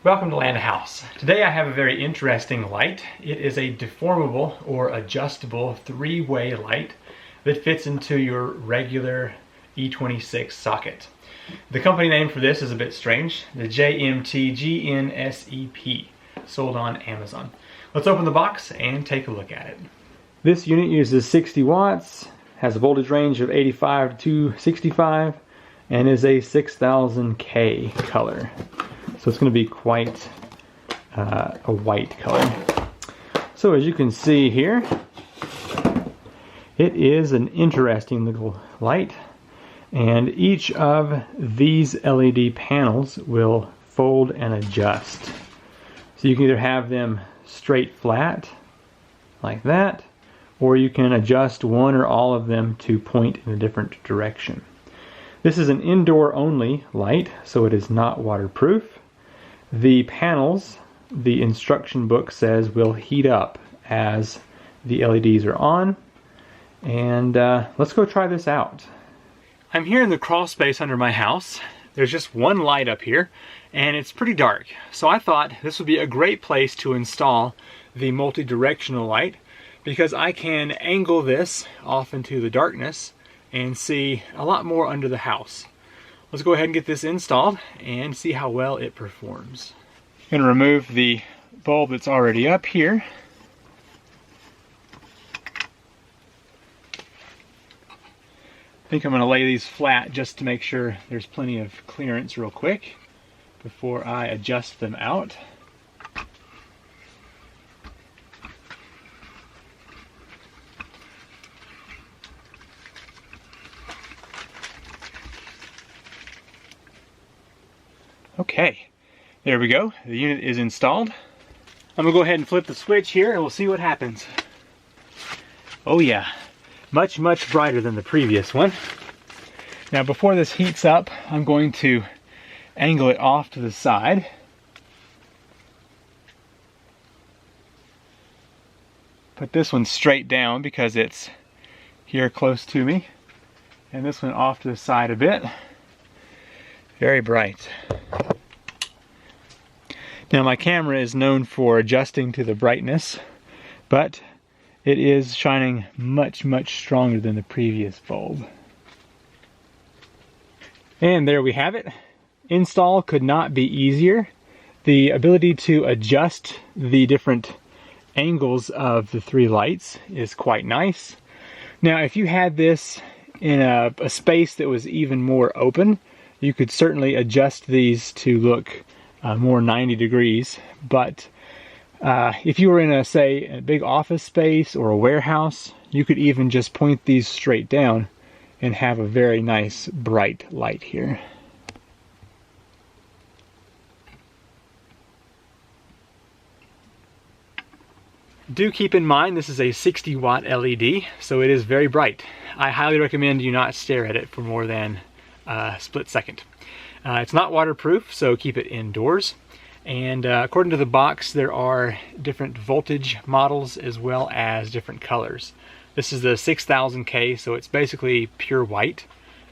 Welcome to Land House. Today I have a very interesting light. It is a deformable or adjustable three-way light that fits into your regular E26 socket. The company name for this is a bit strange, the JMTGNSEP, sold on Amazon. Let's open the box and take a look at it. This unit uses 60 watts, has a voltage range of 85 to 65, and is a 6000K color. So it's going to be quite a white color. So as you can see here, it is an interesting little light, and each of these LED panels will fold and adjust. So you can either have them straight flat like that, or you can adjust one or all of them to point in a different direction. This is an indoor only light, so it is not waterproof. The panels, the instruction book says, will heat up as the LEDs are on. And let's go try this out. I'm here in the crawl space under my house. There's just one light up here, and it's pretty dark. So I thought this would be a great place to install the multi-directional light, because I can angle this off into the darkness and see a lot more under the house. Let's go ahead and get this installed and see how well it performs. I'm going to remove the bulb that's already up here. I think I'm going to lay these flat just to make sure there's plenty of clearance real quick before I adjust them out. Okay, there we go. The unit is installed. I'm gonna go ahead and flip the switch here and we'll see what happens. Oh yeah, much brighter than the previous one. Now before this heats up, I'm going to angle it off to the side. Put this one straight down because it's here close to me, and this one off to the side a bit. Very bright. Now my camera is known for adjusting to the brightness, but it is shining much stronger than the previous bulb. And there we have it. Install could not be easier. The ability to adjust the different angles of the three lights is quite nice. Now if you had this in a space that was even more open, you could certainly adjust these to look more 90 degrees, but if you were in say a big office space or a warehouse, you could even just point these straight down and have a very nice bright light here. Do keep in mind this is a 60 watt LED, so it is very bright. I highly recommend you not stare at it for more than a split second. It's not waterproof, so keep it indoors. And according to the box, there are different voltage models as well as different colors. This is the 6000K, so it's basically pure white.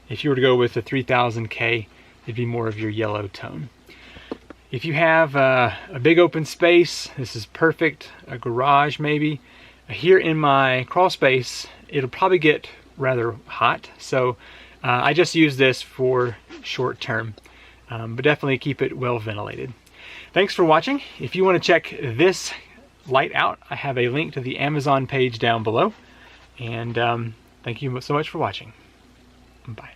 If you were to go with the 3000K, it'd be more of your yellow tone. If you have a big open space, this is perfect. A garage maybe. Here in my crawl space, it'll probably get rather hot, so I just use this for short term, but definitely keep it well ventilated. Thanks for watching. If you want to check this light out, I have a link to the Amazon page down below. And thank you so much for watching. Bye.